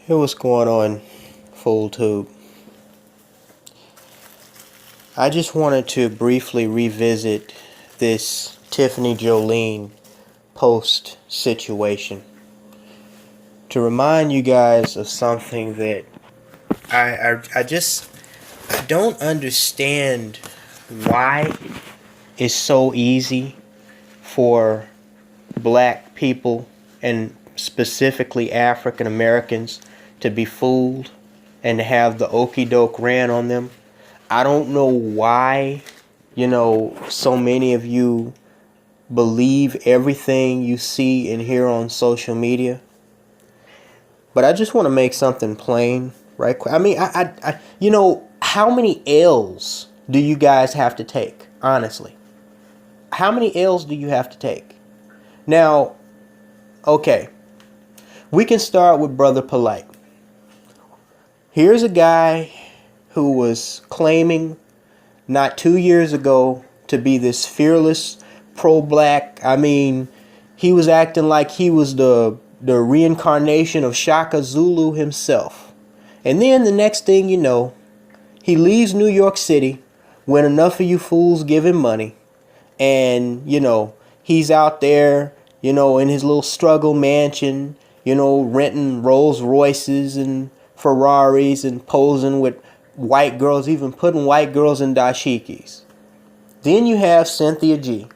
Hey, what's going on, Full Tube? I just wanted to briefly revisit this Tiffany Jolene post situation to remind you guys of something that I don't understand why it's so easy for black people and specifically African Americans to be fooled and to have the okie doke ran on them. I don't know why, so many of you believe everything you see and hear on social media. But I just want to make something plain, right quick. I mean, how many L's do you guys have to take? Honestly, how many L's do you have to take? Now, okay, we can start with Brother Polite. Here's a guy who was claiming not 2 years ago to be this fearless pro-black. I mean, he was acting like he was the reincarnation of Shaka Zulu himself. And then the next thing you know, he leaves New York City when enough of you fools give him money. And, he's out there, in his little struggle mansion, renting Rolls Royces and Ferraris and posing with white girls, even putting white girls in dashikis. Then you have Cynthia G.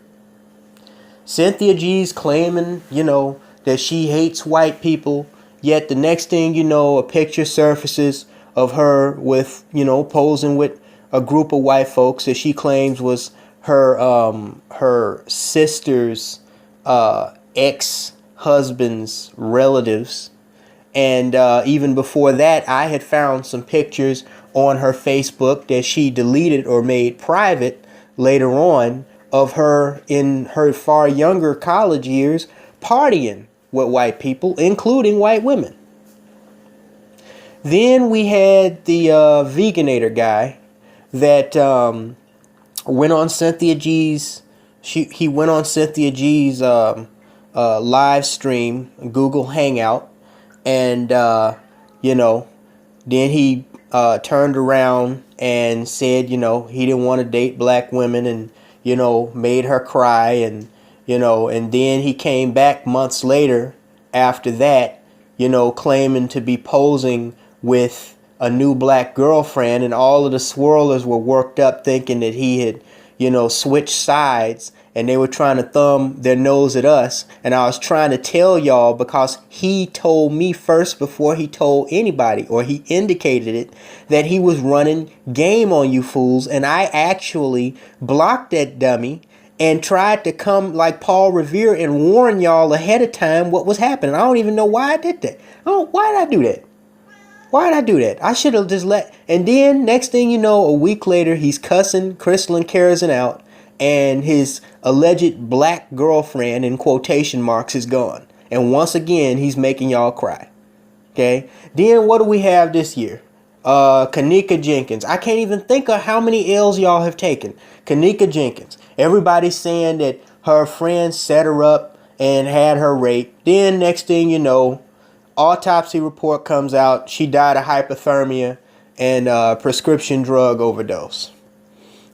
Cynthia G's claiming, that she hates white people. Yet the next thing you know, a picture surfaces of her with, posing with a group of white folks that she claims was her sister's ex-husband's relatives. And even before that, I had found some pictures on her Facebook that she deleted or made private later on of her in her far younger college years partying with white people, including white women. Then we had the Veganator guy that went on Cynthia G's. He went on Cynthia G's live stream, Google Hangout. And, then he turned around and said, he didn't want to date black women and, made her cry. And, and then he came back months later after that, claiming to be posing with a new black girlfriend. And all of the swirlers were worked up thinking that he had, switched sides. And they were trying to thumb their nose at us. And I was trying to tell y'all, because he told me first before he told anybody, or he indicated it, that he was running game on you fools. And I actually blocked that dummy and tried to come like Paul Revere and warn y'all ahead of time what was happening. I don't even know why I did that. Why did I do that? Why did I do that? I should have just let. And then next thing you know, a week later, he's cussing christelyn karazin out. And his alleged black girlfriend, in quotation marks, is gone. And once again, he's making y'all cry. Okay? Then what do we have this year? Kenneka Jenkins. I can't even think of how many L's y'all have taken. Kenneka Jenkins. Everybody's saying that her friend set her up and had her raped. Then next thing you know, autopsy report comes out. She died of hypothermia and prescription drug overdose.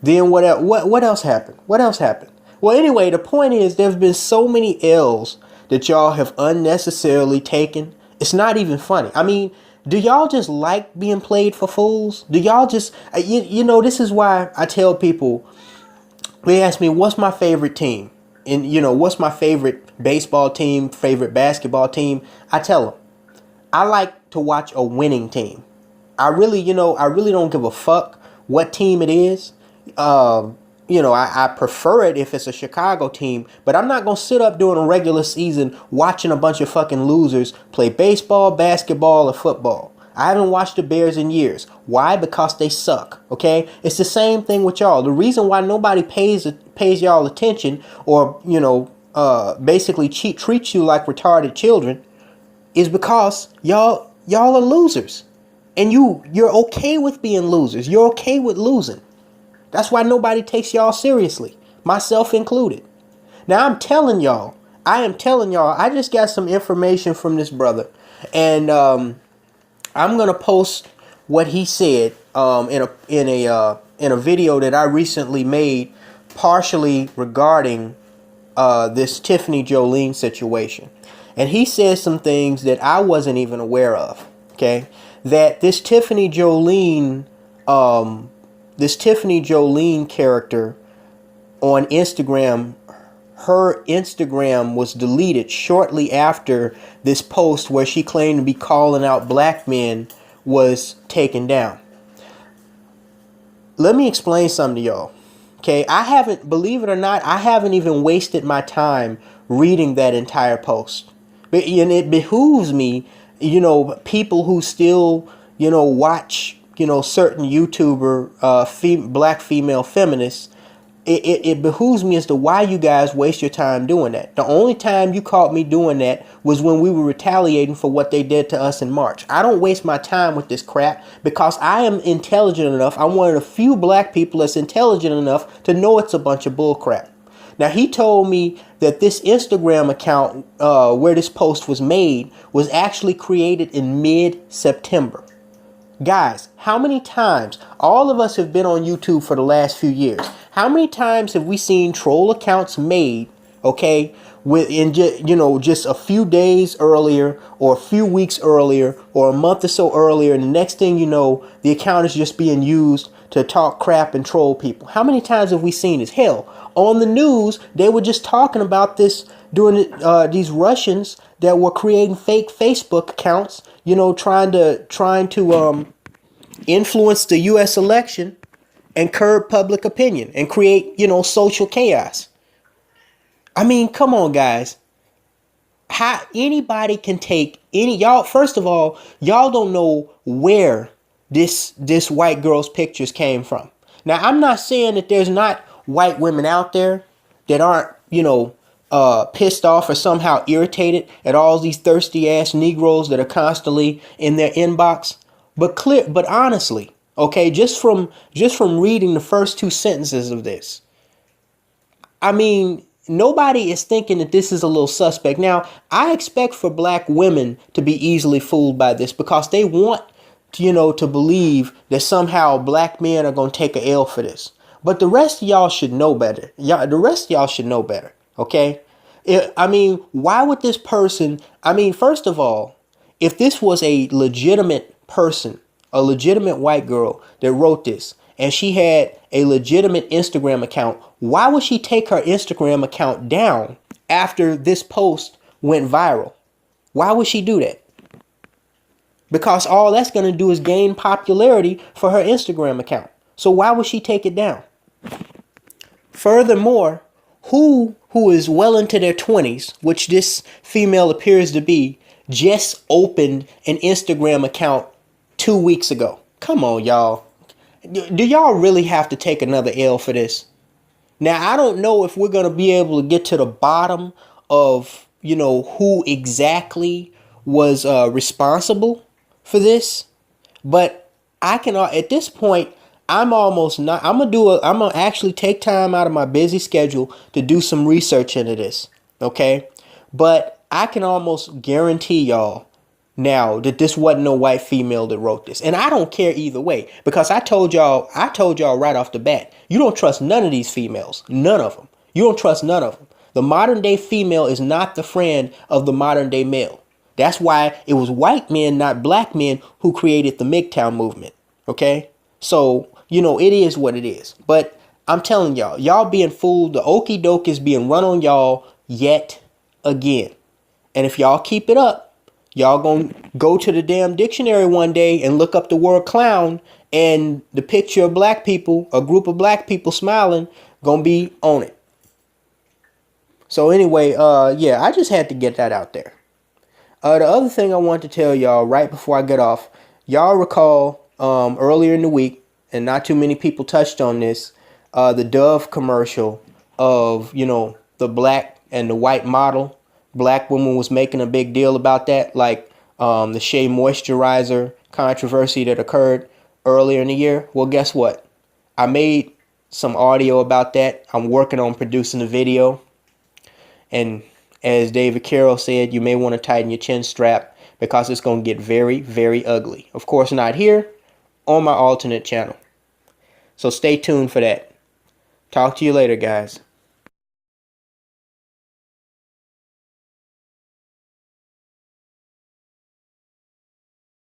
Then what else happened? What else happened? Well, anyway, the point is there's been so many L's that y'all have unnecessarily taken. It's not even funny. I mean, do y'all just like being played for fools? Do y'all just, this is why I tell people, they ask me, what's my favorite team? And, what's my favorite baseball team, favorite basketball team? I tell them, I like to watch a winning team. I really don't give a fuck what team it is. I prefer it if it's a Chicago team, but I'm not going to sit up during a regular season watching a bunch of fucking losers play baseball, basketball, or football. I haven't watched the Bears in years. Why? Because they suck. Okay? It's the same thing with y'all. The reason why nobody pays y'all attention or, basically treats you like retarded children is because y'all are losers. And you're okay with being losers. You're okay with losing. That's why nobody takes y'all seriously, myself included. Now I am telling y'all, I just got some information from this brother. And I'm gonna post what he said in a video that I recently made, partially regarding this Tiffany Jolene situation. And he says some things that I wasn't even aware of. Okay, that this Tiffany Jolene character on Instagram, her Instagram was deleted shortly after this post where she claimed to be calling out black men was taken down. Let me explain something to y'all. Okay, believe it or not, I haven't even wasted my time reading that entire post. And it behooves me, people who still, watch, certain YouTuber, black female feminists. It behooves me as to why you guys waste your time doing that. The only time you caught me doing that was when we were retaliating for what they did to us in March. I don't waste my time with this crap because I am intelligent enough. I'm one of the few black people that's intelligent enough to know it's a bunch of bull crap. Now, he told me that this Instagram account where this post was made was actually created in mid-September. Guys, how many times, all of us have been on YouTube for the last few years, how many times have we seen troll accounts made, okay, just a few days earlier or a few weeks earlier or a month or so earlier, and the next thing you know, the account is just being used to talk crap and troll people? How many times have we seen this? Hell, on the news, they were just talking about this during these Russians that were creating fake Facebook accounts, trying to influence the U.S. election and curb public opinion and create, social chaos. I mean, come on, guys. How anybody can take y'all? First of all, y'all don't know where this white girl's pictures came from. Now, I'm not saying that there's not white women out there that aren't, pissed off or somehow irritated at all these thirsty ass Negroes that are constantly in their inbox. But honestly, okay, just from reading the first two sentences of this, I mean, nobody is thinking that this is a little suspect. Now, I expect for black women to be easily fooled by this because they want, to believe that somehow black men are going to take a L for this. But the rest of y'all should know better. The rest of y'all should know better. Okay. Why would this person? First of all, if this was a legitimate person, a legitimate white girl that wrote this, and she had a legitimate Instagram account, why would she take her Instagram account down after this post went viral? Why would she do that? Because all that's going to do is gain popularity for her Instagram account. So why would she take it down? Furthermore, who is well into their 20s, which this female appears to be, just opened an Instagram account 2 weeks ago? Come on, y'all. Do y'all really have to take another L for this? Now, I don't know if we're going to be able to get to the bottom of, who exactly was responsible for this. But I can, at this point, I'm gonna actually take time out of my busy schedule to do some research into this. Okay. But I can almost guarantee y'all now that this wasn't no white female that wrote this. And I don't care either way, because I told y'all right off the bat, you don't trust none of these females. None of them. You don't trust none of them. The modern day female is not the friend of the modern day male. That's why it was white men, not black men, who created the MGTOW movement. Okay. So, it is what it is. But I'm telling y'all being fooled. The okie doke is being run on y'all yet again. And if y'all keep it up, y'all gonna go to the damn dictionary one day and look up the word clown, and the picture of black people, a group of black people smiling, gonna be on it. So anyway, I just had to get that out there. The other thing I want to tell y'all right before I get off, y'all recall earlier in the week, and not too many people touched on this, the Dove commercial of, the black and the white model. Black woman was making a big deal about that, like the Shea Moisturizer controversy that occurred earlier in the year. Well, guess what? I made some audio about that. I'm working on producing a video. And as David Carroll said, you may want to tighten your chin strap because it's going to get very, very ugly. Of course, not here on my alternate channel. So stay tuned for that. Talk to you later, guys.